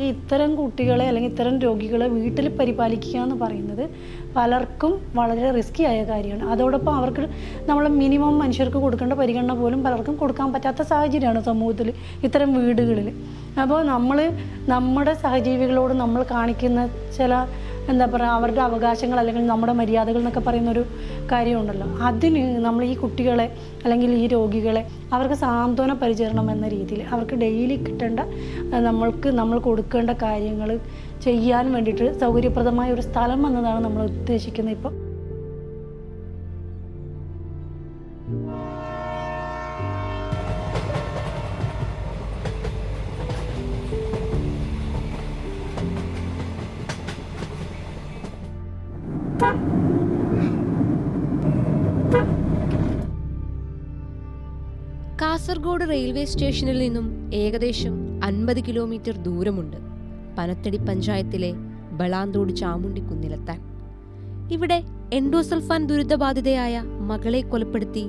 ഇത്തരം കുട്ടികളെ അല്ലെങ്കിൽ ഇത്തരം രോഗികളെ വീട്ടിൽ പരിപാലിക്കുക എന്ന് പറയുന്നത് പലർക്കും വളരെ റിസ്കി ആയ കാര്യമാണ്. അതോടൊപ്പം അവർക്ക് നമ്മൾ മിനിമം മനുഷ്യർക്ക് കൊടുക്കേണ്ട പരിഗണന പോലും പലർക്കും കൊടുക്കാൻ പറ്റാത്ത സാഹചര്യമാണ് സമൂഹത്തിൽ, ഇത്തരം വീടുകളിൽ. അപ്പോൾ നമ്മുടെ സഹജീവികളോട് നമ്മൾ കാണിക്കുന്ന ചില എന്താ പറയുക, അവരുടെ അവകാശങ്ങൾ അല്ലെങ്കിൽ നമ്മുടെ മര്യാദകൾ എന്നൊക്കെ പറയുന്നൊരു കാര്യമുണ്ടല്ലോ, അതിന് നമ്മൾ ഈ കുട്ടികളെ അല്ലെങ്കിൽ ഈ രോഗികളെ അവർക്ക് സാന്ത്വന പരിചരണം എന്ന രീതിയിൽ അവർക്ക് ഡെയിലി കിട്ടേണ്ട നമ്മൾ കൊടുക്കേണ്ട കാര്യങ്ങൾ ചെയ്യാൻ വേണ്ടിയിട്ട് സൗകര്യപ്രദമായ ഒരു സ്ഥലം എന്നതാണ് നമ്മൾ ഉദ്ദേശിക്കുന്നത് ഇപ്പോൾ. കാസർഗോഡ് റെയിൽവേ സ്റ്റേഷനിൽ നിന്നും ഏകദേശം 50 കിലോമീറ്റർ ദൂരമുണ്ട് പനത്തടി പഞ്ചായത്തിലെ ബളാന്തോട് ചാമുണ്ടിക്കുന്നിലെത്താൻ. ഇവിടെ എൻഡോസൾഫാൻ ദുരിതബാധിതയായ മകളെ കൊലപ്പെടുത്തി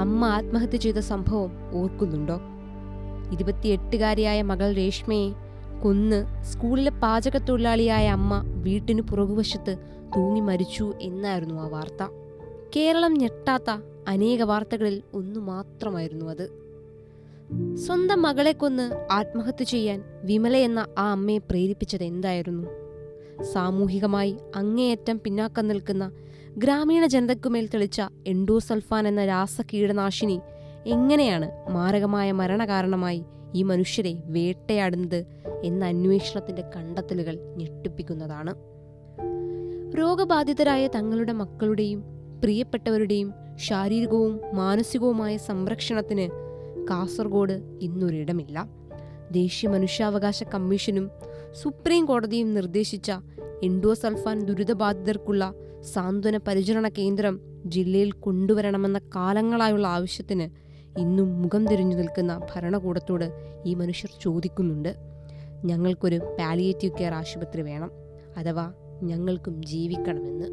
അമ്മ ആത്മഹത്യ ചെയ്ത സംഭവം ഓർക്കുന്നുണ്ടോ? 28-കാരിയായ മകൾ രേഷ്മയെ കൊന്ന് സ്കൂളിലെ പാചകത്തൊഴിലാളിയായ അമ്മ വീട്ടിനു പുറകുവശത്ത് തൂങ്ങി മരിച്ചു എന്നായിരുന്നു ആ വാർത്ത. കേരളം ഞെട്ടാത്ത അനേക വാർത്തകളിൽ ഒന്നു മാത്രമായിരുന്നു അത്. സ്വന്തം മകളെ കൊന്ന് ആത്മഹത്യ ചെയ്യാൻ വിമല എന്ന ആ അമ്മയെ പ്രേരിപ്പിച്ചത് എന്തായിരുന്നു? സാമൂഹികമായി അങ്ങേയറ്റം പിന്നാക്കം നിൽക്കുന്ന ഗ്രാമീണ ജനതയ്ക്കുമേൽ തെളിച്ച എൻഡോസൾഫാൻ എന്ന രാസകീടനാശിനി എങ്ങനെയാണ് മാരകമായ മരണകാരണമായി ഈ മനുഷ്യരെ വേട്ടയാടുന്നത് എന്ന അന്വേഷണത്തിന്റെ കണ്ടെത്തലുകൾ ഞെട്ടിപ്പിക്കുന്നതാണ്. രോഗബാധിതരായ തങ്ങളുടെ മക്കളുടെയും പ്രിയപ്പെട്ടവരുടെയും ശാരീരികവും മാനസികവുമായ സംരക്ഷണത്തിന് കാസർഗോഡ് ഇന്നൊരിടമില്ല. ദേശീയ മനുഷ്യാവകാശ കമ്മീഷനും സുപ്രീം കോടതിയും നിർദ്ദേശിച്ച എൻഡോസൾഫാൻ ദുരിതബാധിതർക്കുള്ള സാന്ത്വന പരിചരണ കേന്ദ്രം ജില്ലയിൽ കൊണ്ടുവരണമെന്ന കാലങ്ങളായുള്ള ആവശ്യത്തിന് ഇന്നും മുഖം തിരിഞ്ഞു നിൽക്കുന്ന ഭരണകൂടത്തോട് ഈ മനുഷ്യർ ചോദിക്കുന്നുണ്ട്, ഞങ്ങൾക്കൊരു പാലിയേറ്റീവ് കെയർ ആശുപത്രി വേണം, അഥവാ ഞങ്ങൾക്കും ജീവിക്കണമെന്ന്.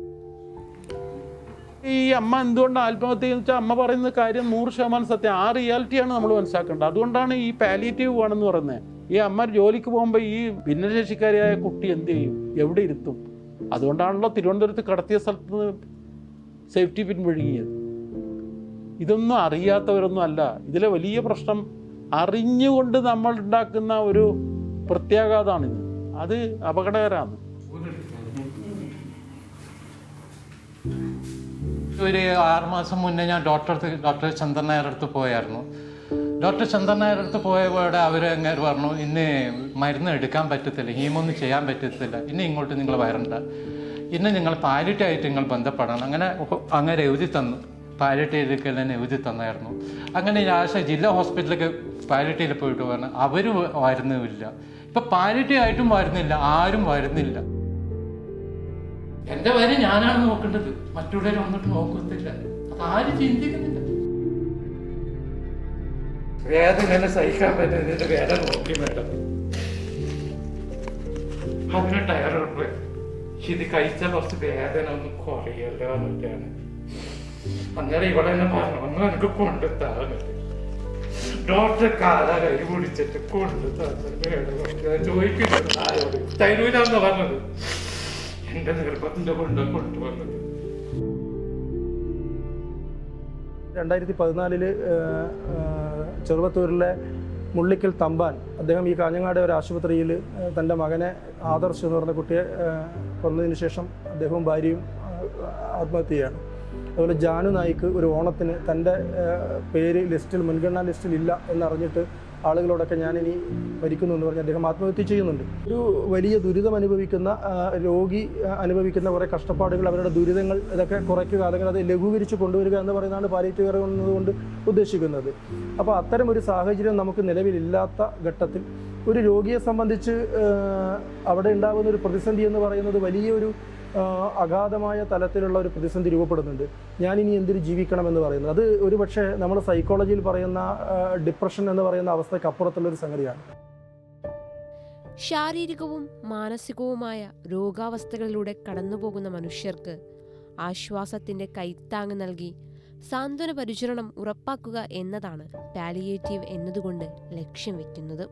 ഈ അമ്മ എന്തുകൊണ്ട് ആത്മഹത്യ എന്ന് വെച്ചാൽ അമ്മ പറയുന്ന കാര്യം 100% സത്യം. ആ റിയാലിറ്റിയാണ് നമ്മൾ മനസ്സിലാക്കേണ്ടത്. അതുകൊണ്ടാണ് ഈ പാലിയേറ്റീവ് വേണമെന്ന് പറയുന്നത്. ഈ അമ്മ ജോലിക്ക് പോകുമ്പോൾ ഈ ഭിന്നശേഷിക്കാരിയായ കുട്ടി എന്ത് ചെയ്യും, എവിടെ ഇരുത്തും? അതുകൊണ്ടാണല്ലോ തിരുവനന്തപുരത്ത് കടത്തിയ സ്ഥലത്ത് നിന്ന് സേഫ്റ്റി പിൻ വിഴുങ്ങിയത്. ഇതൊന്നും അറിയാത്തവരൊന്നും അല്ല. ഇതിലെ വലിയ പ്രശ്നം അറിഞ്ഞുകൊണ്ട് നമ്മൾ ഉണ്ടാക്കുന്ന ഒരു പ്രത്യാഘാതമാണിത്. അത് അപകടകരമാണ്. ഒരു 6 മാസം മുന്നേ ഞാൻ ഡോക്ടർ ചന്ദ്രൻ നായർ അടുത്ത് പോയായിരുന്നു. ഡോക്ടർ ചന്ദ്രൻ നായർ അടുത്ത് പോയപ്പോടെ അവർ അങ്ങനെ പറഞ്ഞു, ഇന്ന് മരുന്ന് എടുക്കാൻ പറ്റത്തില്ല, ഹീമൊന്നും ചെയ്യാൻ പറ്റത്തില്ല, ഇന്ന് ഇങ്ങോട്ട് നിങ്ങൾ വരണ്ട, ഇന്ന് നിങ്ങൾ പാലിയേറ്റീവായിട്ട് നിങ്ങൾ ബന്ധപ്പെടണം. അങ്ങനെ എഴുതി തന്നു. പാലിയേറ്റീവിലേക്ക് തന്നെ എഴുതി തന്നായിരുന്നു. അങ്ങനെ ജില്ലാ ഹോസ്പിറ്റലിലേക്ക് പാലിയേറ്റീവിൽ പോയിട്ട് പറഞ്ഞു, അവർ വരുന്നുമില്ല. ഇപ്പം പാലിയേറ്റീവായിട്ടും വരുന്നില്ല, ആരും വരുന്നില്ല. എൻ്റെ വരെ ഞാനാണ് നോക്കേണ്ടത്, മറ്റുള്ളവരെ വന്നിട്ട് നോക്കത്തില്ല. അതാരും ചിന്തിക്കുന്നില്ല. വേദന സഹിക്കാൻ പറ്റുന്നതിന്റെ വേദന നോക്കി വേണ്ടത്. അതിന് ടയറുണ്ട്, ഇത് കഴിച്ച കുറച്ച് വേദന ഒന്നും കുറയല്ലോ എന്നൊക്കെയാണ്. അന്നേരം ഇവിടെ തന്നെ പറഞ്ഞു, ഒന്നും എനിക്ക് കൊണ്ടുത്താകുന്നത്. ഡോക്ടറെ കാല കൈ പിടിച്ചിട്ട് കൊണ്ടുത്താ ചോദിക്കുന്നത് ആരോട് തരൂരാന്ന് പറഞ്ഞത്. എന്റെ നിർബന്ധത്തിന്റെ കൊണ്ടുവന്നത് 2014 ചെറുവത്തൂരിലെ മുള്ളിക്കൽ തമ്പാൻ അദ്ദേഹം ഈ കാഞ്ഞങ്ങാട് ഒരു ആശുപത്രിയിൽ തൻ്റെ മകനെ ആദർശ് എന്ന് പറഞ്ഞ കുട്ടിയെ കൊന്നതിന് ശേഷം അദ്ദേഹവും ഭാര്യയും ആത്മഹത്യ ചെയ്യുകയാണ്. അതുപോലെ ജാനു നായിക്ക് ഒരു ഓണത്തിന് തൻ്റെ പേര് മുൻഗണനാ ലിസ്റ്റിൽ ഇല്ല എന്നറിഞ്ഞിട്ട് ആളുകളോടൊക്കെ ഞാനിനി മരിക്കുന്നു എന്ന് പറഞ്ഞ് അദ്ദേഹം ആത്മഹത്യ ചെയ്യുന്നുണ്ട്. ഒരു വലിയ ദുരിതം അനുഭവിക്കുന്ന രോഗി അനുഭവിക്കുന്ന കുറേ കഷ്ടപ്പാടുകൾ, അവരുടെ ദുരിതങ്ങൾ, ഇതൊക്കെ കുറയ്ക്കുക, അല്ലെങ്കിൽ അത് ലഘൂകരിച്ച് കൊണ്ടുവരിക എന്ന് പറയുന്നതാണ് പാലിയേറ്റീവ് കെയർ എന്നതുകൊണ്ട് ഉദ്ദേശിക്കുന്നത്. അപ്പോൾ അത്തരം ഒരു സാഹചര്യം നമുക്ക് നിലവിലില്ലാത്ത ഘട്ടത്തിൽ ഒരു രോഗിയെ സംബന്ധിച്ച് അവിടെ ഉണ്ടാകുന്ന ഒരു പ്രതിസന്ധി എന്ന് പറയുന്നത് വലിയൊരു അഗാധമായ തലത്തിലുള്ള ഒരു പ്രതിസന്ധി രൂപപ്പെടുന്നുണ്ട്. ഞാനിനി എന്തിനു ജീവിക്കണമെന്ന് പറയുന്നത് അത് ഒരു പക്ഷേ നമ്മൾ സൈക്കോളജിയിൽ പറയുന്ന ഡിപ്രഷൻ എന്ന് പറയുന്ന അവസ്ഥയ്ക്ക് അപ്പുറത്തുള്ളൊരു സംഗതിയാണ്. ശാരീരികവും മാനസികവുമായ രോഗാവസ്ഥകളിലൂടെ കടന്നുപോകുന്ന മനുഷ്യർക്ക് ആശ്വാസത്തിന്റെ കൈത്താങ് നൽകി സാന്ത്വന പരിചരണം ഉറപ്പാക്കുക എന്നതാണ് പാലിയേറ്റീവ് എന്നതുകൊണ്ട് ലക്ഷ്യം വെക്കുന്നത്.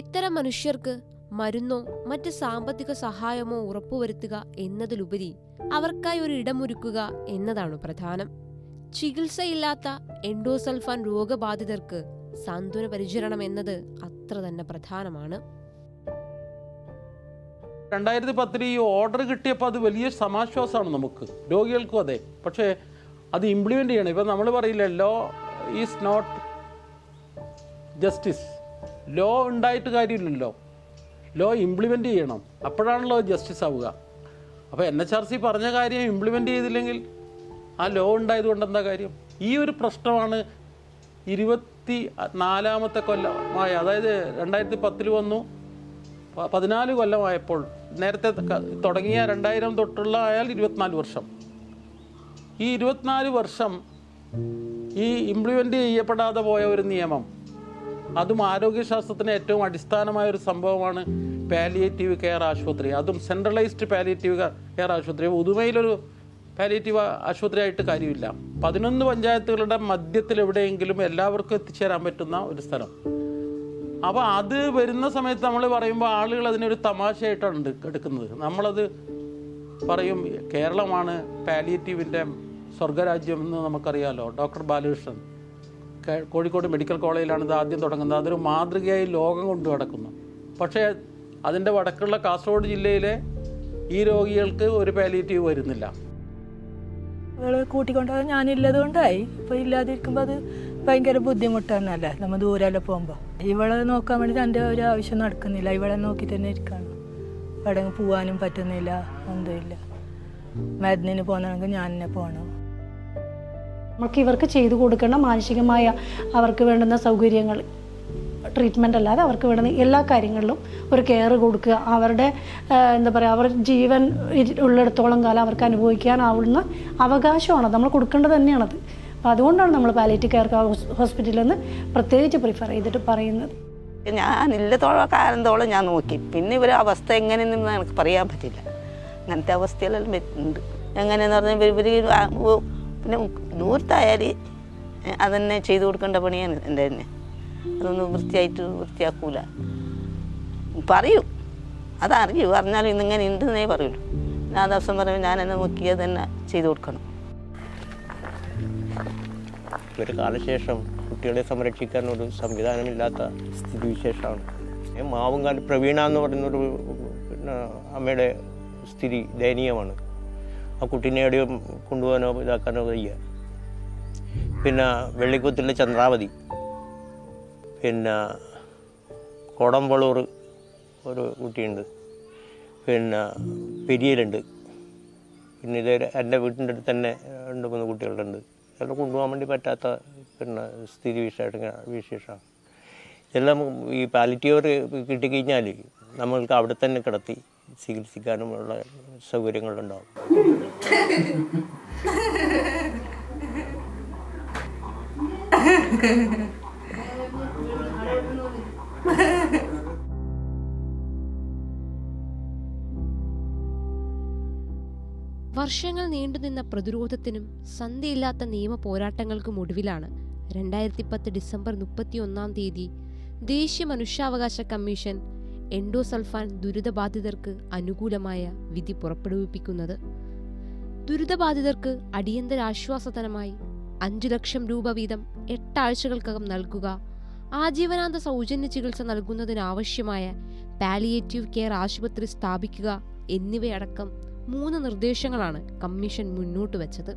ഇത്തരം മനുഷ്യർക്ക് മരുന്നോ മറ്റ് സാമ്പത്തിക സഹായമോ ഉറപ്പുവരുത്തുക എന്നതിലുപരി അവർക്കായി ഒരു ഇടമൊരുക്കുക എന്നതാണ് പ്രധാനം. ചികിത്സയില്ലാത്ത എൻഡോസൾഫാൻ രോഗബാധിതർക്ക് സാന്ത്വന പരിചരണം എന്നത് അത്ര തന്നെ പ്രധാനമാണ്. 2010 ഈ ഓർഡർ കിട്ടിയപ്പോൾ അത് വലിയ സമാശ്വാസമാണ് നമുക്ക്, രോഗികൾക്കും അതെ. പക്ഷേ അത് ഇംപ്ലിമെൻ്റ് ചെയ്യണം. ഇപ്പം നമ്മൾ പറയില്ല, law is not justice. Law ഉണ്ടായിട്ട് കാര്യമില്ലല്ലോ, ലോ ഇംപ്ലിമെൻ്റ് ചെയ്യണം, അപ്പോഴാണല്ലോ ജസ്റ്റിസ് ആവുക. അപ്പോൾ NHRC പറഞ്ഞ കാര്യം ഇംപ്ലിമെൻ്റ് ചെയ്തില്ലെങ്കിൽ ആ ലോ ഉണ്ടായതുകൊണ്ട് എന്താ കാര്യം? ഈ ഒരു പ്രശ്നമാണ് 24ാമത്തെ കൊല്ലമായ, അതായത് 2010 വന്നു, 14 കൊല്ലമായപ്പോൾ, നേരത്തെ തുടങ്ങിയ 2000 തൊട്ടുള്ള ആയാൽ 24 വർഷം. ഈ 24 വർഷം ഈ ഇംപ്ലിമെൻ്റ് ചെയ്യപ്പെടാതെ പോയ ഒരു നിയമം, അതും ആരോഗ്യശാസ്ത്രത്തിന് ഏറ്റവും അടിസ്ഥാനമായ ഒരു സംഭവമാണ് പാലിയേറ്റീവ് കെയർ ആശുപത്രി. അതും സെൻട്രലൈസ്ഡ് പാലിയേറ്റീവ് കെയർ ആശുപത്രി. ഉദുമയിലൊരു പാലിയേറ്റീവ് ആശുപത്രി ആയിട്ട് കാര്യമില്ല. 11 പഞ്ചായത്തുകളുടെ മധ്യത്തിൽ എവിടെയെങ്കിലും എല്ലാവർക്കും എത്തിച്ചേരാൻ പറ്റുന്ന ഒരു സ്ഥലം. അപ്പോൾ അത് വരുന്ന സമയത്ത് നമ്മൾ പറയുമ്പോൾ ആളുകൾ അതിനൊരു തമാശയായിട്ടാണ് എടുക്കുന്നത്. നമ്മളത് പറയും, കേരളമാണ് പാലിയേറ്റീവിൻ്റെ സ്വർഗരാജ്യം എന്ന് നമുക്കറിയാമല്ലോ. ഡോക്ടർ ബാലകൃഷ്ണൻ കോഴിക്കോട് മെഡിക്കൽ കോളേജിലാണ് ഇത് ആദ്യം തുടങ്ങുന്നത്. അതൊരു മാതൃകയായി ലോകം കൊണ്ടു നടക്കുന്നു. പക്ഷേ അതിൻ്റെ വടക്കുള്ള കാസർഗോഡ് ജില്ലയിലെ ഈ രോഗികൾക്ക് ഒരു പാലിയേറ്റീവ് വരുന്നില്ല. അവളെ കൂട്ടിക്കൊണ്ടുപോകാൻ ഞാനില്ലത് കൊണ്ടായി. ഇപ്പോൾ ഇല്ലാതിരിക്കുമ്പോൾ അത് ഭയങ്കര ബുദ്ധിമുട്ടാണല്ലേ, നമ്മൾ ദൂരെല്ലാം പോകുമ്പോൾ. ഇവളെ നോക്കാൻ വേണ്ടി എൻ്റെ ഒരു ആവശ്യം നടക്കുന്നില്ല, ഇവളെ നോക്കി തന്നെ ഇരിക്കണം. അവിടെ പോകാനും പറ്റുന്നില്ല, ഒന്നുമില്ല. മരുന്നിന് പോകുന്നെങ്കിൽ ഞാൻ തന്നെ പോകണം. നമുക്ക് ഇവർക്ക് ചെയ്തു കൊടുക്കേണ്ട മാനസികമായ അവർക്ക് വേണ്ടുന്ന സൗകര്യങ്ങൾ, ട്രീറ്റ്മെൻ്റ് അല്ലാതെ അവർക്ക് വേണ്ടുന്ന എല്ലാ കാര്യങ്ങളിലും ഒരു കെയർ കൊടുക്കുക. അവരുടെ എന്താ പറയുക, അവർ ജീവൻ ഉള്ളിടത്തോളം കാലം അവർക്ക് അനുഭവിക്കാനാവുന്ന അവകാശമാണ് നമ്മൾ കൊടുക്കേണ്ടത് തന്നെയാണത്. അപ്പോൾ അതുകൊണ്ടാണ് നമ്മൾ പാലിയേറ്റീവ് കെയർ ഹോസ്പിറ്റലിൽ നിന്ന് പ്രത്യേകിച്ച് പ്രിഫർ ചെയ്തിട്ട് പറയുന്നത്. ഞാനില്ലത്തോളം കാലത്തോളം ഞാൻ നോക്കി. പിന്നെ ഇവരെ അവസ്ഥ എങ്ങനെയെന്ന് എനിക്ക് പറയാൻ പറ്റില്ല. അങ്ങനത്തെ അവസ്ഥയിലെല്ലാം ഉണ്ട്. എങ്ങനെയെന്ന് പറഞ്ഞാൽ ഇവർ പിന്നെ ദൂരത്തായാൽ അതന്നെ ചെയ്തു കൊടുക്കേണ്ട പണിയാണ് എൻ്റെ തന്നെ. അതൊന്നും വൃത്തിയാക്കൂല. പറയൂ, അതറിയൂ, പറഞ്ഞാലും ഇന്നിങ്ങനെ ഉണ്ടെന്നേ പറയുള്ളൂ. ആ ദിവസം പറയുമ്പോൾ ഞാൻ എന്നെ നോക്കി അതന്നെ ചെയ്തു കൊടുക്കണം. ഒരു കാലശേഷം കുട്ടികളെ സംരക്ഷിക്കാൻ ഒരു സംവിധാനമില്ലാത്ത സ്ഥിതിവിശേഷമാണ്. മാവുങ്കാൽ പ്രവീണ എന്ന് പറയുന്നൊരു അമ്മയുടെ സ്ഥിതി ദയനീയമാണ്. ആ കുട്ടീനെ എവിടെയോ കൊണ്ടുപോകാനോ ഇതാക്കാനോ വയ്യ. പിന്നെ വെള്ളിക്കുത്തിലെ ചന്ദ്രാവതി, പിന്നെ കോടമ്പളൂർ ഒരു കുട്ടിയുണ്ട്, പിന്നെ പെരിയലുണ്ട്, പിന്നെ ഇത് എൻ്റെ വീട്ടിൻ്റെ അടുത്ത് തന്നെ 2-3 കുട്ടികളുണ്ട്. ഇതെല്ലാം കൊണ്ടുപോകാൻ വേണ്ടി പറ്റാത്ത പിന്നെ സ്ഥിതി വിശേഷമാണ്. ഇതെല്ലാം ഈ പാലിറ്റീവ് കിട്ടിക്കഴിഞ്ഞാൽ നമ്മൾക്ക് അവിടെ തന്നെ കിടത്തി ചികിത്സിക്കാനുമുള്ള സൗകര്യങ്ങളുണ്ടാവും. വർഷങ്ങൾ നീണ്ടുനിന്ന പ്രതിരോധത്തിനും സന്ധിയില്ലാത്ത നിയമ പോരാട്ടങ്ങൾക്കും ഒടുവിലാണ് 2010 ഡിസംബർ 31 ദേശീയ മനുഷ്യാവകാശ കമ്മീഷൻ എൻഡോസൾഫാൻ ദുരിതബാധിതർക്ക് അനുകൂലമായ വിധി പുറപ്പെടുവിപ്പിക്കുന്നത്. ദുരിതബാധിതർക്ക് അടിയന്തരാശ്വാസധനമായി 5 ലക്ഷം രൂപ വീതം 8 ആഴ്ചകൾക്കകം നൽകുക, ആജീവനാന്ത സൗജന്യ ചികിത്സ നൽകുന്നതിനാവശ്യമായ പാലിയേറ്റീവ് കെയർ ആശുപത്രി സ്ഥാപിക്കുക എന്നിവയടക്കം 3 നിർദ്ദേശങ്ങളാണ് കമ്മീഷൻ മുന്നോട്ട് വെച്ചത്.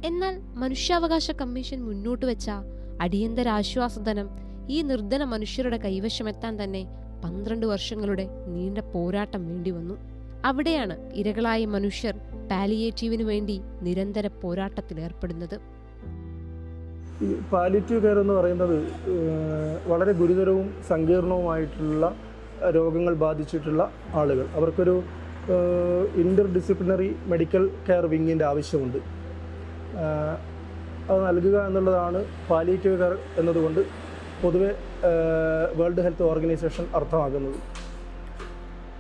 എന്നാൽ മനുഷ്യാവകാശ കമ്മീഷൻ മുന്നോട്ട് വെച്ച അടിയന്തരാശ്വാസധനം ഈ നിർധന മനുഷ്യരുടെ കൈവശമെത്താൻ തന്നെ 12 വർഷങ്ങളുടെ നീണ്ട പോരാട്ടം വേണ്ടിവന്നു. അവിടെയാണ് ഇരകളായ മനുഷ്യർ പാലിയേറ്റീവിനു വേണ്ടി നിരന്തര പോരാട്ടത്തിലേർപ്പെടുന്നത്. ഈ പാലിയേറ്റീവ് കെയർ എന്ന് പറയുന്നത് വളരെ ഗുരുതരവും സങ്കീർണവുമായിട്ടുള്ള രോഗങ്ങൾ ബാധിച്ചിട്ടുള്ള ആളുകൾ, അവർക്കൊരു ഇൻ്റർ ഡിസിപ്ലിനറി മെഡിക്കൽ കെയർ വിങ്ങിൻ്റെ ആവശ്യമുണ്ട്. അത് നൽകുക എന്നുള്ളതാണ് പാലിയേറ്റീവ് കെയർ എന്നതുകൊണ്ട് പൊതുവെ വേൾഡ് ഹെൽത്ത് ഓർഗനൈസേഷൻ അർത്ഥമാക്കുന്നത്.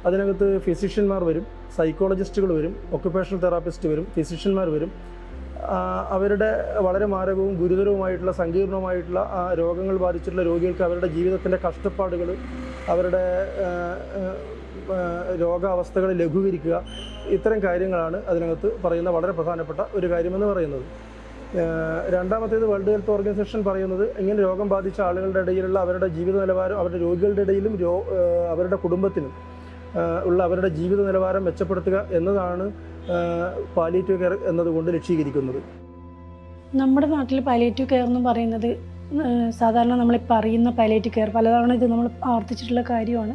അതിനകത്ത് ഫിസിഷ്യന്മാർ വരും, സൈക്കോളജിസ്റ്റുകൾ വരും, ഒക്യുപേഷണൽ തെറാപ്പിസ്റ്റ് വരും, ഫിസിഷ്യന്മാർ വരും. അവരുടെ വളരെ മാരകവും ഗുരുതരവുമായിട്ടുള്ള സങ്കീർണവുമായിട്ടുള്ള രോഗങ്ങൾ ബാധിച്ചിട്ടുള്ള രോഗികൾക്ക് അവരുടെ ജീവിതത്തിൻ്റെ കഷ്ടപ്പാടുകൾ, അവരുടെ രോഗാവസ്ഥകളെ ലഘൂകരിക്കുക, ഇത്തരം കാര്യങ്ങളാണ് അതിനകത്ത് പറയുന്ന വളരെ പ്രധാനപ്പെട്ട ഒരു കാര്യമെന്ന് പറയുന്നത്. രണ്ടാമത്തേത് വേൾഡ് ഹെൽത്ത് ഓർഗനൈസേഷൻ പറയുന്നത് ഇങ്ങനെ രോഗം ബാധിച്ച ആളുകളുടെ ഇടയിലുള്ള അവരുടെ ജീവിത നിലവാരം, അവരുടെ രോഗികളുടെ ഇടയിലും അവരുടെ കുടുംബത്തിനും ഉള്ള അവരുടെ ജീവിത നിലവാരം മെച്ചപ്പെടുത്തുക എന്നതാണ് പാലിയേറ്റീവ് കെയർ എന്നതുകൊണ്ട് ലക്ഷ്യീകരിക്കുന്നത്. നമ്മുടെ നാട്ടിൽ പാലിയേറ്റീവ് കെയർ എന്ന് പറയുന്നത് സാധാരണ നമ്മളിപ്പോൾ അറിയുന്ന പാലിയേറ്റീവ് കെയർ പലതവണ ഇത് നമ്മൾ ആവർത്തിച്ചിട്ടുള്ള കാര്യമാണ്.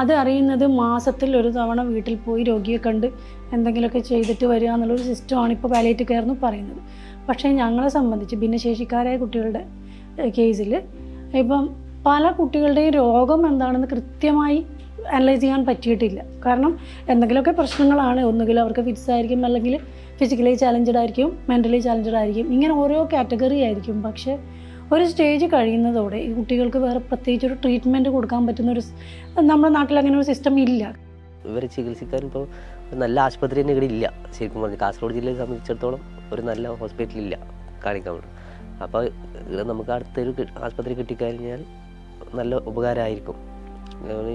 അത് അറിയുന്നത് മാസത്തിൽ ഒരു തവണ വീട്ടിൽ പോയി രോഗിയെ കണ്ട് എന്തെങ്കിലുമൊക്കെ ചെയ്തിട്ട് വരിക എന്നുള്ളൊരു സിസ്റ്റമാണ് ഇപ്പോൾ പാലിയേറ്റീവ് കെയർ എന്ന് പറയുന്നത്. പക്ഷേ ഞങ്ങളെ സംബന്ധിച്ച് ഭിന്നശേഷിക്കാരായ കുട്ടികളുടെ കേസിൽ ഇപ്പം പല കുട്ടികളുടെയും രോഗം എന്താണെന്ന് കൃത്യമായി അനലൈസ് ചെയ്യാൻ പറ്റിയിട്ടില്ല. കാരണം എന്തെങ്കിലുമൊക്കെ പ്രശ്നങ്ങളാണ്, ഒന്നുകിൽ അവർക്ക് ഫിറ്റ്സ് ആയിരിക്കും, അല്ലെങ്കിൽ ഫിസിക്കലി ചാലഞ്ചഡ് ആയിരിക്കും, മെൻ്റലി ചാലഞ്ചഡ് ആയിരിക്കും, ഇങ്ങനെ ഓരോ കാറ്റഗറി ആയിരിക്കും. പക്ഷേ ഒരു സ്റ്റേജ് കഴിയുന്നതോടെ ഈ കുട്ടികൾക്ക് വേറെ പ്രത്യേകിച്ച് ഒരു ട്രീറ്റ്മെൻറ്റ് കൊടുക്കാൻ പറ്റുന്നൊരു നമ്മുടെ നാട്ടിൽ അങ്ങനെ ഒരു സിസ്റ്റം ഇല്ല. ഇവരെ ചികിത്സിക്കാൻ ഇപ്പോൾ നല്ല ആശുപത്രി തന്നെ ഇവിടെ ഇല്ല. ശരിക്കും പറഞ്ഞു കാസർഗോഡ് ജില്ലയെ സംബന്ധിച്ചിടത്തോളം ഒരു നല്ല ഹോസ്പിറ്റലില്ല കാണിക്കാൻ വേണ്ടി. അപ്പോൾ നമുക്ക് അടുത്തൊരു ആശുപത്രി കിട്ടിക്കഴിഞ്ഞാൽ നല്ല ഉപകാരമായിരിക്കും.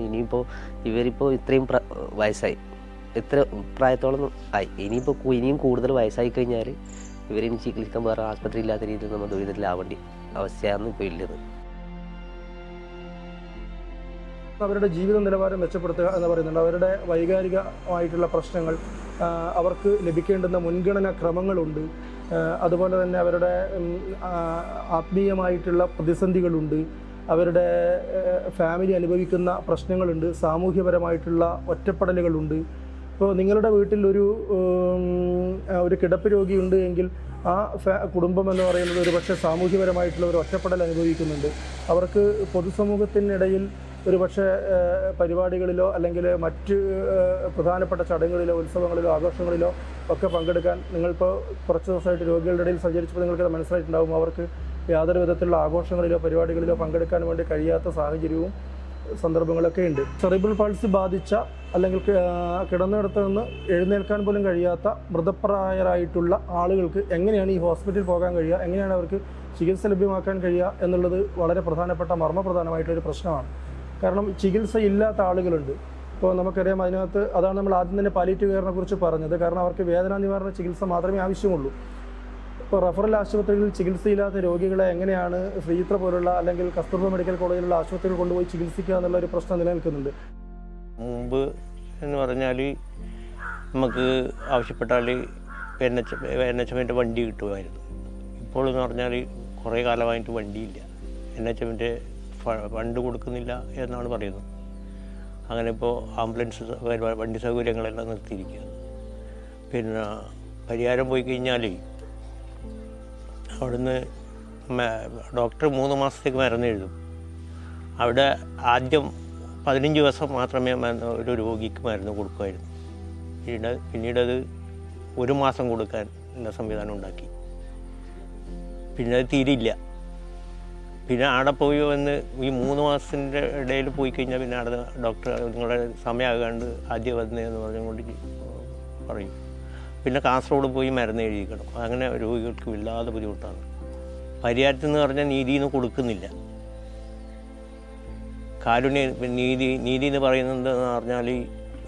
ഇനിയിപ്പോൾ ഇവരിപ്പോൾ ഇത്രയും വയസ്സായി, ഇത്ര പ്രായത്തോളം ആയി, ഇനിയും കൂടുതൽ വയസ്സായി കഴിഞ്ഞാൽ ഇവരിനി ചികിത്സിക്കാൻ വേറെ ആശുപത്രി ഇല്ലാത്ത രീതിയിൽ നമ്മൾ ദുരിതത്തിലാവേണ്ടി അവസ്ഥയാണ് ഇപ്പോൾ ഉള്ളത്. അവരുടെ ജീവിത നിലവാരം മെച്ചപ്പെടുത്തുക എന്ന് പറയുന്നുണ്ട്. അവരുടെ വൈകാരികമായിട്ടുള്ള പ്രശ്നങ്ങൾ, അവർക്ക് ലഭിക്കേണ്ടുന്ന മുൻഗണനാ ക്രമങ്ങളുണ്ട്. അതുപോലെ തന്നെ അവരുടെ ആത്മീയമായിട്ടുള്ള പ്രതിസന്ധികളുണ്ട്, അവരുടെ ഫാമിലി അനുഭവിക്കുന്ന പ്രശ്നങ്ങളുണ്ട്, സാമൂഹ്യപരമായിട്ടുള്ള ഒറ്റപ്പെടലുകളുണ്ട്. ഇപ്പോൾ നിങ്ങളുടെ വീട്ടിൽ ഒരു കിടപ്പ് രോഗിയുണ്ട് എങ്കിൽ ആ കുടുംബം എന്ന് പറയുന്നത് ഒരു പക്ഷേ സാമൂഹ്യപരമായിട്ടുള്ള ഒരു ഒറ്റപ്പെടൽ അനുഭവിക്കുന്നുണ്ട്. അവർക്ക് പൊതുസമൂഹത്തിനിടയിൽ ഒരു പക്ഷേ പരിപാടികളിലോ അല്ലെങ്കിൽ മറ്റ് പ്രധാനപ്പെട്ട ചടങ്ങുകളിലോ ഉത്സവങ്ങളിലോ ആഘോഷങ്ങളിലോ ഒക്കെ പങ്കെടുക്കാൻ, നിങ്ങളിപ്പോൾ കുറച്ച് ദിവസമായിട്ട് രോഗികളുടെ ഇടയിൽ സഞ്ചരിച്ചപ്പോൾ നിങ്ങൾക്കത് മനസ്സിലായിട്ടുണ്ടാകും, അവർക്ക് യാതൊരു വിധത്തിലുള്ള ആഘോഷങ്ങളിലോ പരിപാടികളിലോ പങ്കെടുക്കാൻ വേണ്ടി കഴിയാത്ത സാഹചര്യവും സന്ദർഭങ്ങളൊക്കെ ഉണ്ട്. സെറിബ്രൽ പാൾസി ബാധിച്ച അല്ലെങ്കിൽ കിടന്നിടത്ത് നിന്ന് എഴുന്നേൽക്കാൻ പോലും കഴിയാത്ത മൃതപ്രായരായിട്ടുള്ള ആളുകൾക്ക് എങ്ങനെയാണ് ഈ ഹോസ്പിറ്റലിൽ പോകാൻ കഴിയുക, എങ്ങനെയാണ് അവർക്ക് ചികിത്സ ലഭ്യമാക്കാൻ കഴിയുക എന്നുള്ളത് വളരെ പ്രധാനപ്പെട്ട മർമ്മപ്രധാനമായിട്ടൊരു പ്രശ്നമാണ്. കാരണം ചികിത്സ ഇല്ലാത്ത ആളുകളുണ്ട്. ഇപ്പോൾ നമുക്കറിയാം, അതിനകത്ത് അതാണ് നമ്മൾ ആദ്യം തന്നെ പാലിയേറ്റീവ് കെയറിനെ കുറിച്ച് പറഞ്ഞത്. കാരണം അവർക്ക് വേദന നിവാരണ ചികിത്സ മാത്രമേ ആവശ്യമുള്ളൂ. ഇപ്പോൾ റഫറൽ ആശുപത്രികളിൽ ചികിത്സയില്ലാത്ത രോഗികളെ എങ്ങനെയാണ് ശ്രീചിത്ര പോലുള്ള അല്ലെങ്കിൽ കസ്തൂർബ മെഡിക്കൽ കോളേജിലുള്ള ആശുപത്രികൾ കൊണ്ടുപോയി ചികിത്സിക്കുക എന്നുള്ളൊരു പ്രശ്നം നിലനിൽക്കുന്നുണ്ട്. മുമ്പ് എന്ന് പറഞ്ഞാൽ നമുക്ക് ആവശ്യപ്പെട്ടാൽ NHM വണ്ടി കിട്ടുമായിരുന്നു. ഇപ്പോൾ എന്ന് പറഞ്ഞാൽ കുറേ കാലമായിട്ട് വണ്ടിയില്ല, NHM ഫണ്ട് കൊടുക്കുന്നില്ല എന്നാണ് പറയുന്നത്. അങ്ങനെ ഇപ്പോൾ ആംബുലൻസ് വണ്ടി സൗകര്യങ്ങളെല്ലാം നിർത്തിയിരിക്കുക. പിന്നെ പരിഹാരം പോയി കഴിഞ്ഞാൽ അവിടുന്ന് ഡോക്ടർ 3 മാസത്തേക്ക് മരുന്ന് എഴുതും. അവിടെ ആദ്യം 15 ദിവസം മാത്രമേ ഒരു രോഗിക്ക് മരുന്ന് കൊടുക്കുമായിരുന്നു. പിന്നീടത് 1 മാസം കൊടുക്കാൻ ഉള്ള സംവിധാനം ഉണ്ടാക്കി. പിന്നെ അത് തീരില്ല. പിന്നെ അവിടെ പോയി വന്ന് ഈ 3 മാസത്തിൻ്റെ ഇടയിൽ പോയി കഴിഞ്ഞാൽ പിന്നെ അവിടെ ഡോക്ടർ നിങ്ങളുടെ സമയമാകാണ്ട് ആദ്യം വന്നതെന്ന് പറഞ്ഞുകൊണ്ട് പറയും. പിന്നെ കാസർഗോഡ് പോയി മരുന്ന് എഴുതിക്കണം. അങ്ങനെ രോഗികൾക്ക് വല്ലാതെ ബുദ്ധിമുട്ടാണ്. പരിഹാരത്തിൽ എന്ന് പറഞ്ഞാൽ നീതിന്ന് കൊടുക്കുന്നില്ല. കാരുണ്യ നീതി എന്ന് പറയുന്നത് എന്ന് പറഞ്ഞാൽ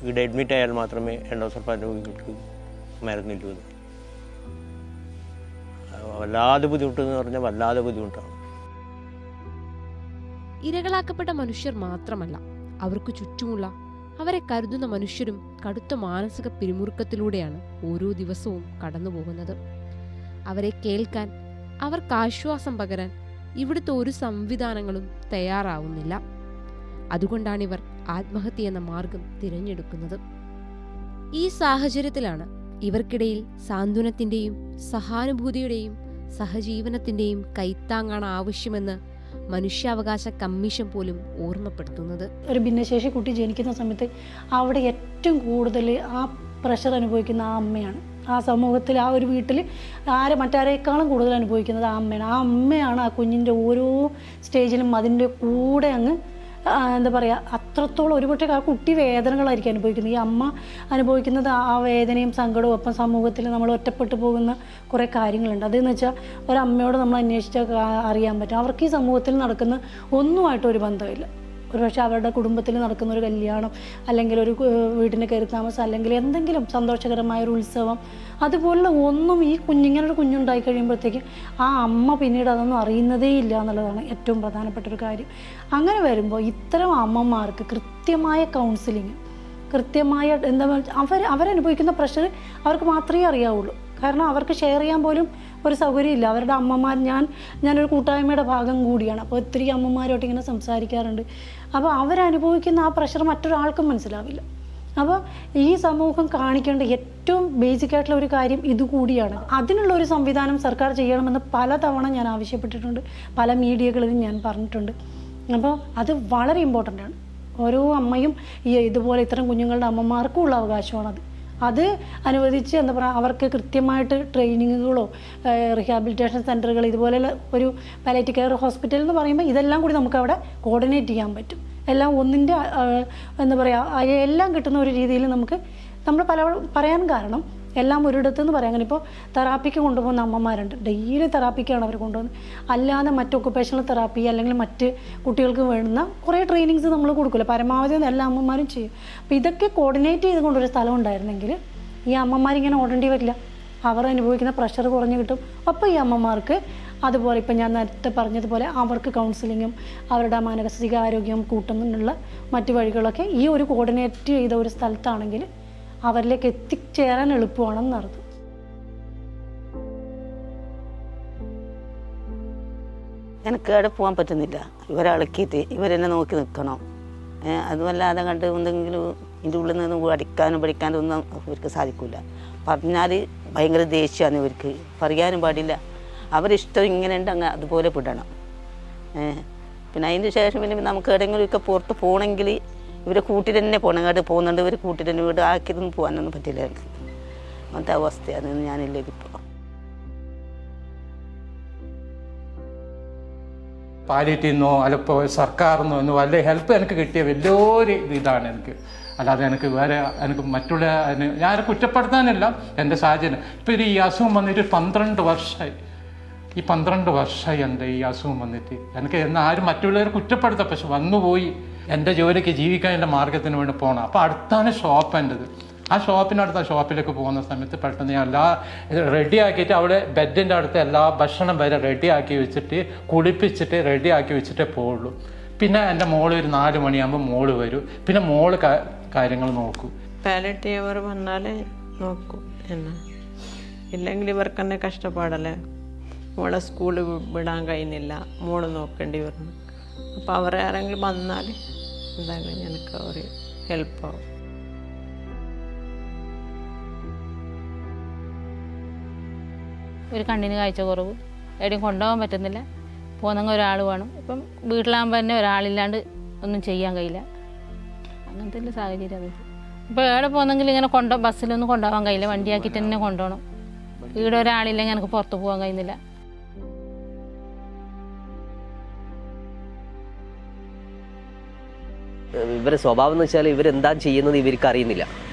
ഇവിടെ അഡ്മിറ്റ് ആയാൽ മാത്രമേ എൻഡോസൾഫാൻ രോഗികൾക്ക് മരുന്നില്ലൂ. വല്ലാതെ ബുദ്ധിമുട്ടെന്ന് പറഞ്ഞാൽ വല്ലാതെ ബുദ്ധിമുട്ടാണ്. ഇരകളാക്കപ്പെട്ട മനുഷ്യർ മാത്രമല്ല, അവർക്ക് ചുറ്റുമുള്ള അവരെ കരുതുന്ന മനുഷ്യരും കടുത്ത മാനസിക പിരിമുറുക്കത്തിലൂടെയാണ് ഓരോ ദിവസവും കടന്നുപോകുന്നത്. അവരെ കേൾക്കാൻ, അവർക്ക് ആശ്വാസം പകരാൻ ഇവിടുത്തെ ഒരു സംവിധാനങ്ങളും തയ്യാറാവുന്നില്ല. അതുകൊണ്ടാണിവർ ആത്മഹത്യ എന്ന മാർഗം തിരഞ്ഞെടുക്കുന്നത്. ഈ സാഹചര്യത്തിലാണ് ഇവർക്കിടയിൽ സാന്ത്വനത്തിൻ്റെയും സഹാനുഭൂതിയുടെയും സഹജീവനത്തിൻ്റെയും കൈത്താങ്ങാണ് ആവശ്യമെന്ന് മനുഷ്യാവകാശ കമ്മീഷൻ പോലും ഓർമ്മപ്പെടുത്തുന്നത്. ഒരു ഭിന്നശേഷി കുട്ടി ജനിക്കുന്ന സമയത്ത് അവിടെ ഏറ്റവും കൂടുതൽ ആ പ്രഷർ അനുഭവിക്കുന്ന ആ അമ്മയാണ്. ആ സമൂഹത്തിൽ, ആ ഒരു വീട്ടിൽ മറ്റാരേക്കാളും കൂടുതൽ അനുഭവിക്കുന്നത് ആ അമ്മയാണ്. ആ അമ്മയാണ് ആ കുഞ്ഞിൻ്റെ ഓരോ സ്റ്റേജിലും അതിൻ്റെ കൂടെ അങ്ങ് എന്താ പറയുക, അത്രത്തോളം ഒരുപക്ഷെ ആ കുട്ടി വേദനകളായിരിക്കും അനുഭവിക്കുന്നത്. ഈ അമ്മ അനുഭവിക്കുന്നത് ആ വേദനയും സങ്കടവും. ഒപ്പം സമൂഹത്തിൽ നമ്മൾ ഒറ്റപ്പെട്ടു പോകുന്ന കുറേ കാര്യങ്ങളുണ്ട്. അതെന്ന് വെച്ചാൽ ഒരമ്മയോട് നമ്മൾ അന്വേഷിച്ചാൽ അറിയാൻ പറ്റും, അവർക്ക് ഈ സമൂഹത്തിൽ നടക്കുന്ന ഒന്നുമായിട്ടൊരു ബന്ധമില്ല. ഒരുപക്ഷെ അവരുടെ കുടുംബത്തിൽ നടക്കുന്ന ഒരു കല്യാണം, അല്ലെങ്കിൽ ഒരു വീടിൻ്റെ കയറി താമസം, അല്ലെങ്കിൽ എന്തെങ്കിലും സന്തോഷകരമായൊരു ഉത്സവം, അതുപോലുള്ള ഒന്നും ഈ ഇങ്ങനൊരു കുഞ്ഞുണ്ടായി കഴിയുമ്പോഴത്തേക്ക് ആ അമ്മ പിന്നീട് അതൊന്നും അറിയുന്നതേ ഇല്ല എന്നുള്ളതാണ് ഏറ്റവും പ്രധാനപ്പെട്ട ഒരു കാര്യം. അങ്ങനെ വരുമ്പോൾ ഇത്തരം അമ്മമാർക്ക് കൃത്യമായ കൗൺസിലിങ്, കൃത്യമായ എന്താ അവരനുഭവിക്കുന്ന പ്രഷർ അവർക്ക് മാത്രമേ അറിയാവുള്ളൂ. കാരണം അവർക്ക് ഷെയർ ചെയ്യാൻ പോലും ഒരു സൗകര്യമില്ല. അവരുടെ അമ്മമാർ, ഞാനൊരു കൂട്ടായ്മയുടെ ഭാഗം കൂടിയാണ്, അപ്പോൾ ഒത്തിരി അമ്മമാരോട്ട് ഇങ്ങനെ സംസാരിക്കാറുണ്ട്. അപ്പോൾ അവരനുഭവിക്കുന്ന ആ പ്രഷർ മറ്റൊരാൾക്കും മനസ്സിലാവില്ല. അപ്പോൾ ഈ സമൂഹം കാണിക്കേണ്ട ഏറ്റവും ബേസിക്കായിട്ടുള്ള ഒരു കാര്യം ഇതുകൂടിയാണ്. അതിനുള്ള ഒരു സംവിധാനം സർക്കാർ ചെയ്യണമെന്ന് പലതവണ ഞാൻ ആവശ്യപ്പെട്ടിട്ടുണ്ട്, പല മീഡിയകളിലും ഞാൻ പറഞ്ഞിട്ടുണ്ട്. അപ്പോൾ അത് വളരെ ഇമ്പോർട്ടൻ്റ് ആണ്. ഓരോ അമ്മയും ഇതുപോലെ ഇത്തരം കുഞ്ഞുങ്ങളുടെ അമ്മമാർക്കും ഉള്ള അവകാശമാണത്. അത് അനുവദിച്ച് എന്താ പറയുക, അവർക്ക് കൃത്യമായിട്ട് ട്രെയിനിങ്ങുകളോ റീഹാബിലിറ്റേഷൻ സെൻ്ററുകൾ, ഇതുപോലെയുള്ള ഒരു പാലിയേറ്റീവ് കെയർ ഹോസ്പിറ്റൽ എന്ന് പറയുമ്പോൾ ഇതെല്ലാം കൂടി നമുക്ക് അവിടെ കോർഡിനേറ്റ് ചെയ്യാൻ പറ്റും. എല്ലാം ഒന്നിൻ്റെ എന്താ പറയുക, എല്ലാം കിട്ടുന്ന ഒരു രീതിയിൽ നമ്മൾ പറയാൻ കാരണം എല്ലാം ഒരിടത്തുനിന്ന് പറയാം. അങ്ങനെ ഇപ്പോൾ തെറാപ്പിക്ക് കൊണ്ടുപോകുന്ന അമ്മമാരുണ്ട്, ഡെയിലി തെറാപ്പിക്കാണ് അവർ കൊണ്ടുപോകുന്നത്. അല്ലാതെ മറ്റ് ഒക്കുപേഷണൽ തെറാപ്പി അല്ലെങ്കിൽ മറ്റ് കുട്ടികൾക്ക് വേണ്ടുന്ന കുറേ ട്രെയിനിങ്സ് നമ്മൾ കൊടുക്കില്ല, പരമാവധി എല്ലാ അമ്മമാരും ചെയ്യും. അപ്പോൾ ഇതൊക്കെ കോർഡിനേറ്റ് ചെയ്തുകൊണ്ടൊരു സ്ഥലം ഉണ്ടായിരുന്നെങ്കിൽ ഈ അമ്മമാരിങ്ങനെ ഓടേണ്ടി വരില്ല, അവർ അനുഭവിക്കുന്ന പ്രഷർ കുറഞ്ഞു കിട്ടും. അപ്പോൾ ഈ അമ്മമാർക്ക് അതുപോലെ ഇപ്പം ഞാൻ നേരത്തെ പറഞ്ഞതുപോലെ അവർക്ക് കൗൺസിലിങ്ങും അവരുടെ മാനസികാരോഗ്യം കൂട്ടുന്നതിനുള്ള മറ്റു വഴികളൊക്കെ ഈ ഒരു കോർഡിനേറ്റ് ചെയ്ത ഒരു സ്ഥലത്താണെങ്കിൽ അവരിലേക്ക് എത്തിച്ചേരാൻ എളുപ്പമാണെന്ന് അർത്ഥം. എനിക്ക് അവിടെ പോകാൻ പറ്റുന്നില്ല, ഇവരളക്കിയിട്ട് ഇവരെന്നെ നോക്കി നിൽക്കണം. അതുമല്ലാതെ കണ്ട് എന്തെങ്കിലും ഇതിൻ്റെ ഉള്ളിൽ നിന്ന് അടിക്കാനും പഠിക്കാനും ഒന്നും ഇവർക്ക് സാധിക്കില്ല. പറഞ്ഞാൽ ഭയങ്കര ദേഷ്യമാണ് ഇവർക്ക്, പറയാനും പാടില്ല. അവരിഷ്ടം ഇങ്ങനെ ഉണ്ട്, അങ്ങ് അതുപോലെ വിടണം. പിന്നെ അതിന് ശേഷം പിന്നെ നമുക്ക് എവിടെയെങ്കിലുമൊക്കെ പുറത്ത് പോകണമെങ്കിൽ ഇവരെ കൂട്ടിൽ തന്നെ പോകണം. അങ്ങോട്ട് പോകുന്നുണ്ട്, ഇവർ കൂട്ടിൽ തന്നെ വീട് ആക്കിയതൊന്നും പോകാനൊന്നും പറ്റില്ല എനിക്ക്. അങ്ങനത്തെ അവസ്ഥയാണ് ഞാനില്ലത് ഇപ്പോൾ. പാലിയേറ്റീവെന്നോ അല്ലപ്പോൾ സർക്കാരിന്നോ എന്ന് വല്ല ഹെൽപ്പ് എനിക്ക് കിട്ടിയ വലിയൊരു ഇതാണ് എനിക്ക്. അല്ലാതെ എനിക്ക് മറ്റുള്ള ഞാൻ കുറ്റപ്പെടുത്താനല്ല, എൻ്റെ സാഹചര്യം. ഇപ്പോൾ ഈ അസുഖം വന്നിട്ട് 12 വർഷമായി. ഈ 12 വർഷമായി എൻ്റെ ഈ അസുഖം വന്നിട്ട്. എനിക്ക് ആരും മറ്റുള്ളവരെ കുറ്റപ്പെടുത്താം, പക്ഷെ വന്നുപോയി. എൻ്റെ ജോലിക്ക് ജീവിക്കാൻ എൻ്റെ മാർഗത്തിന് വേണ്ടി പോകണം. അപ്പോൾ അടുത്താണ് ഷോപ്പ് എൻ്റെത്. ആ ഷോപ്പിലേക്ക് പോകുന്ന സമയത്ത് പെട്ടെന്ന് ഞാൻ എല്ലാം റെഡിയാക്കിയിട്ട് അവിടെ ബെഡിൻ്റെ അടുത്ത് എല്ലാ ഭക്ഷണം വരെ റെഡിയാക്കി വെച്ചിട്ട് കുളിപ്പിച്ചിട്ട് റെഡിയാക്കി വെച്ചിട്ടേ പോവുള്ളൂ. പിന്നെ എൻ്റെ മോള് ഒരു 4 മണിയാകുമ്പോൾ മോള് വരും. പിന്നെ മോള് കാര്യങ്ങൾ നോക്കും. പാലിയേറ്റീവ് വന്നാൽ നോക്കും എന്നെ, ഇല്ലെങ്കിൽ ഇവർക്ക് തന്നെ കഷ്ടപ്പാടല്ലേ. മോളെ സ്കൂളിൽ വിടാൻ കഴിയുന്നില്ല, മോള് നോക്കേണ്ടി വരുന്നു. അപ്പോൾ അവർ ആരെങ്കിലും വന്നാൽ എന്തായാലും എനിക്ക് ഒരു ഹെൽപ്പാവും. ഒരു കണ്ണിന് കാഴ്ച കുറവ്, എവിടെയും കൊണ്ടുപോകാൻ പറ്റുന്നില്ല, പോകുന്നെങ്കിൽ ഒരാൾ വേണം. ഇപ്പം വീട്ടിലാകുമ്പോൾ തന്നെ ഒരാളില്ലാണ്ട് ഒന്നും ചെയ്യാൻ കഴിയില്ല. അങ്ങനത്തെ ഒരു സാഹചര്യം അത്. ഇപ്പോൾ എവിടെ പോകുന്നെങ്കിൽ ഇങ്ങനെ ബസ്സിലൊന്നും കൊണ്ടുപോകാൻ കഴിയില്ല, വണ്ടിയാക്കിയിട്ട് തന്നെ കൊണ്ടുപോകണം. ഇവിടെ ഒരാളില്ലെങ്കിൽ എനിക്ക് പുറത്ത് പോകാൻ കഴിയുന്നില്ല. ഇവരെ സ്വഭാവം എന്ന് വെച്ചാൽ ഇവരെന്താ ചെയ്യുന്നത് ഇവർക്ക് അറിയുന്നില്ല.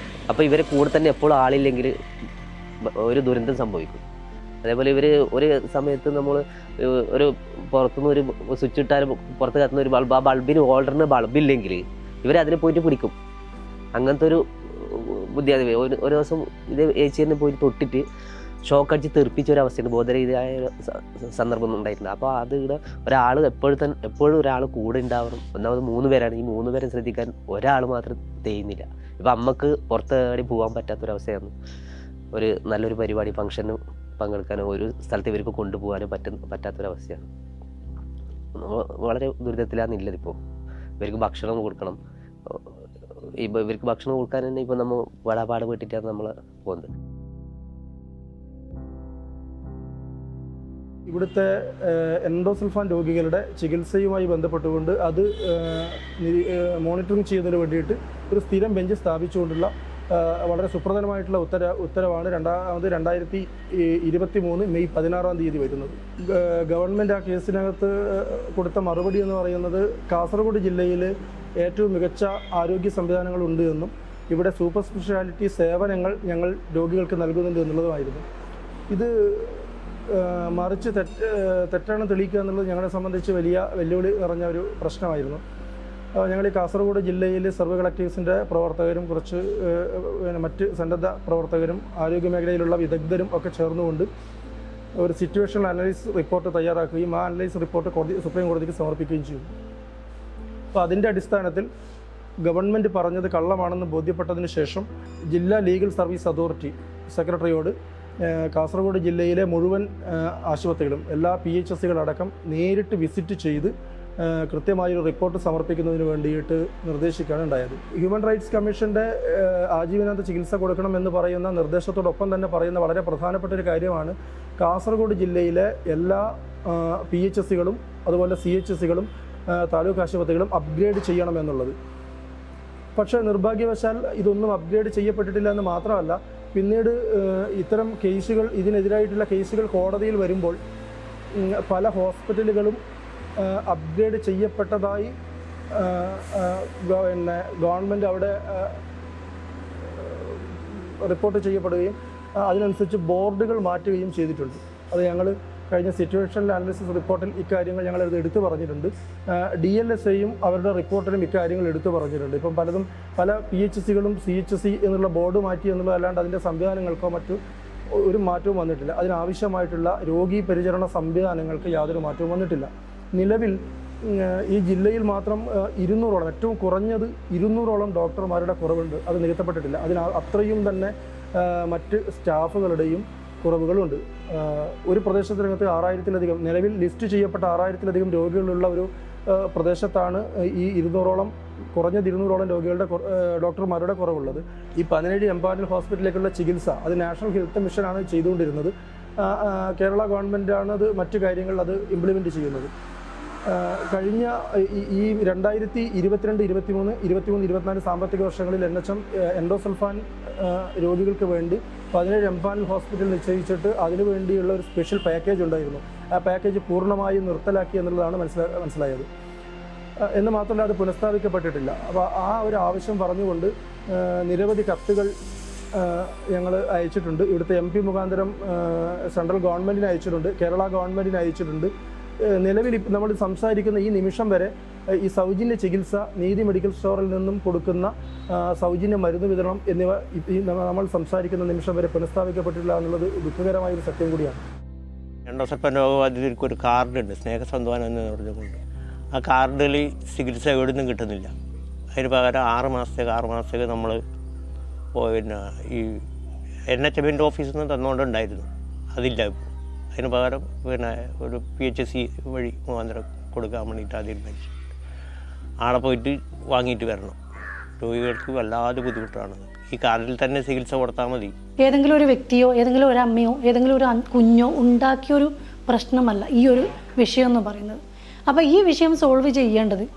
അപ്പോൾ ഇവരെ കൂടെ തന്നെ എപ്പോഴും ആളില്ലെങ്കിൽ ഒരു ദുരന്തം സംഭവിക്കും. അതേപോലെ ഇവർ ഒരു സമയത്ത് നമ്മൾ ഒരു പുറത്തുനിന്ന് ഒരു സ്വിച്ച് ഇട്ടാൽ പുറത്ത് കത്തുന്ന ഒരു ബൾബ്, ആ ബൾബിന് ഓൾറെഡി ബൾബില്ലെങ്കിൽ ഇവരതിനെ പോയിട്ട് പിടിക്കും. അങ്ങനത്തെ ഒരു ബുദ്ധി. ഒരു ദിവസം ഇത് ഏച്ചിനെ പോയിട്ട് തൊട്ടിട്ട് ഷോക്ക് അടിച്ച് തെറിപ്പിച്ച ഒരു അവസ്ഥയുണ്ട്, ബോധരഹിതമായ സന്ദർഭം ഉണ്ടായിട്ടുണ്ട്. അപ്പോൾ അത് ഇവിടെ ഒരാൾ എപ്പോഴും ഒരാൾ കൂടെ ഉണ്ടാവണം. ഒന്നാമത് 3 പേരാണ്, ഈ 3 പേരെ ശ്രദ്ധിക്കാൻ ഒരാൾ മാത്രം ചെയ്യുന്നില്ല. ഇപ്പം അമ്മക്ക് പുറത്തേടി പോകാൻ പറ്റാത്തൊരവസ്ഥയാണ്. ഒരു നല്ലൊരു പരിപാടി ഫംഗ്ഷന് പങ്കെടുക്കാനോ ഒരു സ്ഥലത്ത് ഇവർക്ക് കൊണ്ടുപോകാനോ പറ്റാത്തൊരവസ്ഥയാണ്. വളരെ ദുരിതത്തിലാണ് ഉള്ളത്. ഇപ്പോൾ ഇവർക്ക് ഭക്ഷണം കൊടുക്കണം. ഇവർക്ക് ഭക്ഷണം കൊടുക്കാൻ തന്നെ ഇപ്പോൾ നമ്മൾ വടാപാട് പെട്ടിട്ടാണ് നമ്മൾ പോകുന്നത്. ഇവിടുത്തെ എൻഡോസൾഫാൻ രോഗികളുടെ ചികിത്സയുമായി ബന്ധപ്പെട്ടുകൊണ്ട് അത് മോണിറ്ററിങ് ചെയ്യുന്നതിന് വേണ്ടിയിട്ട് ഒരു സ്ഥിരം ബെഞ്ച് സ്ഥാപിച്ചുകൊണ്ടുള്ള വളരെ സുപ്രധാനമായിട്ടുള്ള ഉത്തരവാണ് 2023 മെയ് 16 വരുന്നത്. ഗവൺമെൻറ് ആ കേസിനകത്ത് കൊടുത്ത മറുപടി എന്ന് പറയുന്നത് കാസർഗോഡ് ജില്ലയിൽ ഏറ്റവും മികച്ച ആരോഗ്യ സംവിധാനങ്ങളുണ്ട് എന്നും ഇവിടെ സൂപ്പർ സ്പെഷ്യാലിറ്റി സേവനങ്ങൾ ഞങ്ങൾ രോഗികൾക്ക് നൽകുന്നുണ്ട് എന്നുള്ളതുമായിരുന്നു. ഇത് മറിച്ച് തെറ്റാണ് തെളിയിക്കുക എന്നുള്ളത് ഞങ്ങളെ സംബന്ധിച്ച് വലിയ വെല്ലുവിളി നിറഞ്ഞ ഒരു പ്രശ്നമായിരുന്നു. ഞങ്ങൾ ഈ കാസർഗോഡ് ജില്ലയിൽ സർവേ കളക്ടീവ്സിൻ്റെ പ്രവർത്തകരും കുറച്ച് മറ്റ് സന്നദ്ധ പ്രവർത്തകരും ആരോഗ്യമേഖലയിലുള്ള വിദഗ്ധരും ഒക്കെ ചേർന്നുകൊണ്ട് ഒരു സിറ്റുവേഷണൽ അനലൈസ് റിപ്പോർട്ട് തയ്യാറാക്കുകയും ആ അനലൈസ് റിപ്പോർട്ട് സുപ്രീം കോടതിക്ക് സമർപ്പിക്കുകയും ചെയ്തു. അപ്പോൾ അതിൻ്റെ അടിസ്ഥാനത്തിൽ ഗവൺമെൻറ് പറഞ്ഞത് കള്ളമാണെന്ന് ബോധ്യപ്പെട്ടതിന് ശേഷം ജില്ലാ ലീഗൽ സർവീസ് അതോറിറ്റി സെക്രട്ടറിയോട് കാസർഗോഡ് ജില്ലയിലെ മുഴുവൻ ആശുപത്രികളും എല്ലാ PHSകളടക്കം നേരിട്ട് വിസിറ്റ് ചെയ്ത് കൃത്യമായൊരു റിപ്പോർട്ട് സമർപ്പിക്കുന്നതിന് വേണ്ടിയിട്ട് നിർദ്ദേശിക്കുകയാണ് ഉണ്ടായത്. ഹ്യൂമൻ റൈറ്റ്സ് കമ്മീഷൻ്റെ ആജീവനാന്ത ചികിത്സ കൊടുക്കണം എന്ന് പറയുന്ന നിർദ്ദേശത്തോടൊപ്പം തന്നെ പറയുന്ന വളരെ പ്രധാനപ്പെട്ട ഒരു കാര്യമാണ് കാസർഗോഡ് ജില്ലയിലെ എല്ലാ PHSകളും അതുപോലെ CHSകളും താലൂക്ക് ആശുപത്രികളും അപ്ഗ്രേഡ് ചെയ്യണമെന്നുള്ളത്. പക്ഷേ നിർഭാഗ്യവശാൽ ഇതൊന്നും അപ്ഗ്രേഡ് ചെയ്യപ്പെട്ടിട്ടില്ല എന്ന് മാത്രമല്ല, പിന്നീട് ഇത്തരം കേസുകൾ, ഇതിനെതിരായിട്ടുള്ള കേസുകൾ കോടതിയിൽ വരുമ്പോൾ പല ഹോസ്പിറ്റലുകളും അപ്ഗ്രേഡ് ചെയ്യപ്പെട്ടതായി പിന്നെ ഗവൺമെൻറ് അവിടെ റിപ്പോർട്ട് ചെയ്യപ്പെടുകയും അതിനനുസരിച്ച് ബോർഡുകൾ മാറ്റുകയും ചെയ്തിട്ടുണ്ട്. അത് ഞങ്ങൾ കഴിഞ്ഞ സിറ്റുവേഷണൽ അനാലിസിസ് റിപ്പോർട്ടിൽ ഇക്കാര്യങ്ങൾ ഞങ്ങൾ എടുത്തു പറഞ്ഞിട്ടുണ്ട്. DLSAയും അവരുടെ റിപ്പോർട്ടിലും ഇക്കാര്യങ്ങൾ എടുത്തു പറഞ്ഞിട്ടുണ്ട്. ഇപ്പം പലതും പല PHSകളും CHC എന്നുള്ള ബോർഡ് മാറ്റി എന്നുള്ളതല്ലാണ്ട് അതിൻ്റെ സംവിധാനങ്ങൾക്കോ മറ്റു ഒരു മാറ്റവും വന്നിട്ടില്ല. അതിനാവശ്യമായിട്ടുള്ള രോഗി പരിചരണ സംവിധാനങ്ങൾക്ക് യാതൊരു മാറ്റവും വന്നിട്ടില്ല. നിലവിൽ ഈ ജില്ലയിൽ മാത്രം 200ഓളം, ഏറ്റവും കുറഞ്ഞത് 200ഓളം ഡോക്ടർമാരുടെ കുറവുണ്ട്. അത് നികത്തപ്പെട്ടിട്ടില്ല. അത്രയും തന്നെ മറ്റ് സ്റ്റാഫുകളുടെയും കുറവുകളുണ്ട്. ഒരു പ്രദേശത്തിനകത്ത് 6000-ലധികം, നിലവിൽ ലിസ്റ്റ് ചെയ്യപ്പെട്ട 6000-ലധികം രോഗികളുള്ള ഒരു പ്രദേശത്താണ് ഈ 200ഓളം, കുറഞ്ഞത് 200ഓളം രോഗികളുടെ ഡോക്ടർമാരുടെ കുറവുള്ളത്. ഈ 17 എംപാനൽ ഹോസ്പിറ്റലിലേക്കുള്ള ചികിത്സ അത് നാഷണൽ ഹെൽത്ത് മിഷനാണ് ചെയ്തുകൊണ്ടിരുന്നത്. കേരള ഗവൺമെൻറ്റാണ് അത് മറ്റു കാര്യങ്ങൾ അത് ഇംപ്ലിമെൻറ്റ് ചെയ്യുന്നത്. കഴിഞ്ഞ ഈ 2022, 23, 24 സാമ്പത്തിക വർഷങ്ങളിൽ NHM എൻഡോസൾഫാൻ രോഗികൾക്ക് വേണ്ടി 17 എംപാനൽ ഹോസ്പിറ്റൽ നിശ്ചയിച്ചിട്ട് അതിനു വേണ്ടിയുള്ള ഒരു സ്പെഷ്യൽ പാക്കേജ് ഉണ്ടായിരുന്നു. ആ പാക്കേജ് പൂർണ്ണമായും നിർത്തലാക്കി എന്നുള്ളതാണ് മനസ്സിലായത്. എന്ന് മാത്രമല്ല, അത് പുനഃസ്ഥാപിക്കപ്പെട്ടിട്ടില്ല. അപ്പോൾ ആ ഒരു ആവശ്യം പറഞ്ഞുകൊണ്ട് നിരവധി കത്തുകൾ ഞങ്ങൾ അയച്ചിട്ടുണ്ട്. ഇവിടുത്തെ MP മുഖാന്തരം സെൻട്രൽ ഗവൺമെൻറ്റിന് അയച്ചിട്ടുണ്ട്, കേരള ഗവൺമെൻറ്റിന് അയച്ചിട്ടുണ്ട്. നിലവിൽ നമ്മൾ സംസാരിക്കുന്ന ഈ നിമിഷം വരെ ഈ സൗജന്യ ചികിത്സ, നീതി മെഡിക്കൽ സ്റ്റോറിൽ നിന്നും കൊടുക്കുന്ന സൗജന്യ മരുന്ന് വിതരണം എന്നിവ നമ്മൾ സംസാരിക്കുന്ന നിമിഷം വരെ പുനഃസ്ഥാപിക്കപ്പെട്ടില്ല എന്നുള്ളത് ദുഃഖകരമായൊരു സത്യം കൂടിയാണ്. എൻഡോസൾഫാൻ രോഗബാധിതർക്ക് ഒരു കാർഡുണ്ട്, സ്നേഹസന്ത്വാനം എന്ന് പറഞ്ഞുകൊണ്ട്. ആ കാർഡിൽ ചികിത്സ എവിടെ നിന്നും കിട്ടുന്നില്ല. അതിന് പകരം 6 മാസത്തേക്ക് നമ്മൾ പിന്നെ ഈ NHM ഓഫീസിൽ നിന്ന് തന്നുകൊണ്ടുണ്ടായിരുന്നു. അതില്ല ഇപ്പോൾ. അതിന് പകരം പിന്നെ ഒരു PHC വഴി മുഖാന്തരം കൊടുക്കാൻ വേണ്ടിയിട്ട് തീരുമാനിച്ചു. ആടെ പോയിട്ട് വാങ്ങിയിട്ട് വരണം. രോഗികൾക്ക് വല്ലാതെ ബുദ്ധിമുട്ടാണ്. ഈ കാർഡിൽ തന്നെ ചികിത്സ കൊടുത്താൽ മതി. ഏതെങ്കിലും ഒരു വ്യക്തിയോ ഏതെങ്കിലും ഒരു അമ്മയോ ഏതെങ്കിലും ഒരു കുഞ്ഞോ ഉണ്ടാക്കിയൊരു പ്രശ്നമല്ല ഈ ഒരു വിഷയം എന്ന് പറയുന്നത്. അപ്പോൾ ഈ വിഷയം സോൾവ് ചെയ്യേണ്ടത്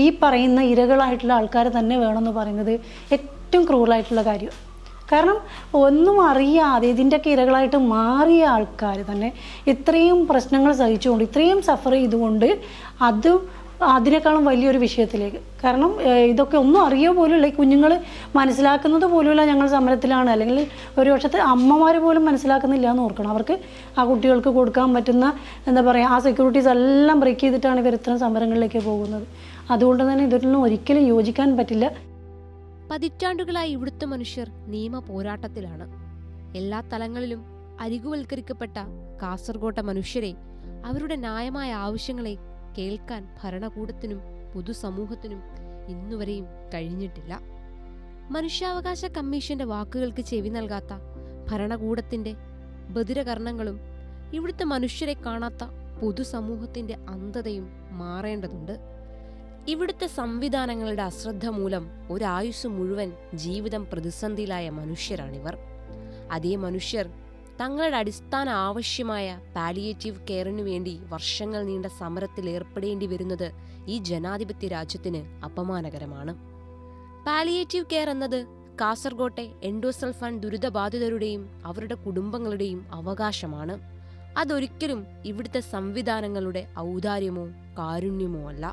ഈ പറയുന്ന ഇരകളായിട്ടുള്ള ആൾക്കാർ തന്നെ വേണമെന്ന് പറയുന്നത് ഏറ്റവും ക്രൂവലായിട്ടുള്ള കാര്യം. കാരണം ഒന്നും അറിയാതെ ഇതിൻ്റെയൊക്കെ ഇരകളായിട്ട് മാറിയ ആൾക്കാർ തന്നെ ഇത്രയും പ്രശ്നങ്ങൾ സഹിച്ചുകൊണ്ട്, ഇത്രയും സഫർ ചെയ്തുകൊണ്ട് അതിനേക്കാളും വലിയൊരു വിഷയത്തിലേക്ക്, കാരണം ഇതൊക്കെ ഒന്നും അറിയോ പോലുമില്ല, ഈ കുഞ്ഞുങ്ങൾ മനസ്സിലാക്കുന്നത് പോലുമില്ല ഞങ്ങൾ സമരത്തിലാണ്, അല്ലെങ്കിൽ ഒരു പക്ഷത്തെ അമ്മമാർ പോലും മനസ്സിലാക്കുന്നില്ല എന്ന് ഓർക്കണം. അവർക്ക് ആ കുട്ടികൾക്ക് കൊടുക്കാൻ പറ്റുന്ന എന്താ പറയുക, ആ സെക്യൂരിറ്റീസ് എല്ലാം ബ്രേക്ക് ചെയ്തിട്ടാണ് ഇവർ ഇത്തരം സമരങ്ങളിലേക്ക് പോകുന്നത്. അതുകൊണ്ട് തന്നെ ഇതിലൊന്നും ഒരിക്കലും യോജിക്കാൻ പറ്റില്ല. പതിറ്റാണ്ടുകളായി ഇവിടുത്തെ മനുഷ്യർ നിയമ പോരാട്ടത്തിലാണ്. എല്ലാ തലങ്ങളിലും അരികുവൽക്കരിക്കപ്പെട്ട കാസർഗോട്ടെ മനുഷ്യരെ, അവരുടെ ന്യായമായ ആവശ്യങ്ങളെ കേൾക്കാൻ ഭരണകൂടത്തിനും പൊതുസമൂഹത്തിനും ഇന്നുവരെയും കഴിഞ്ഞിട്ടില്ല. മനുഷ്യാവകാശ കമ്മീഷന്റെ വാക്കുകൾക്ക് ചെവി നൽകാത്ത ഭരണകൂടത്തിന്റെ ബധിരകർണങ്ങളും ഇവിടുത്തെ മനുഷ്യരെ കാണാത്ത പൊതുസമൂഹത്തിന്റെ അന്ധതയും മാറേണ്ടതുണ്ട്. ഇവിടുത്തെ സംവിധാനങ്ങളുടെ അശ്രദ്ധ മൂലം ഒരായുസ് മുഴുവൻ ജീവിതം പ്രതിസന്ധിയിലായ മനുഷ്യരാണിവർ. അതേ മനുഷ്യർ തങ്ങളുടെ അടിസ്ഥാന ആവശ്യമായ പാലിയേറ്റീവ് കെയറിനു വേണ്ടി വർഷങ്ങൾ നീണ്ട സമരത്തിൽ ഏർപ്പെടേണ്ടി വരുന്നത് ഈ ജനാധിപത്യ രാജ്യത്തിന് അപമാനകരമാണ്. പാലിയേറ്റീവ് കെയർ എന്നത് കാസർഗോട്ടെ എൻഡോസൾഫാൻ ദുരിതബാധിതരുടെയും അവരുടെ കുടുംബങ്ങളുടെയും അവകാശമാണ്. അതൊരിക്കലും ഇവിടുത്തെ സംവിധാനങ്ങളുടെ ഔദാര്യമോ കാരുണ്യമോ അല്ല.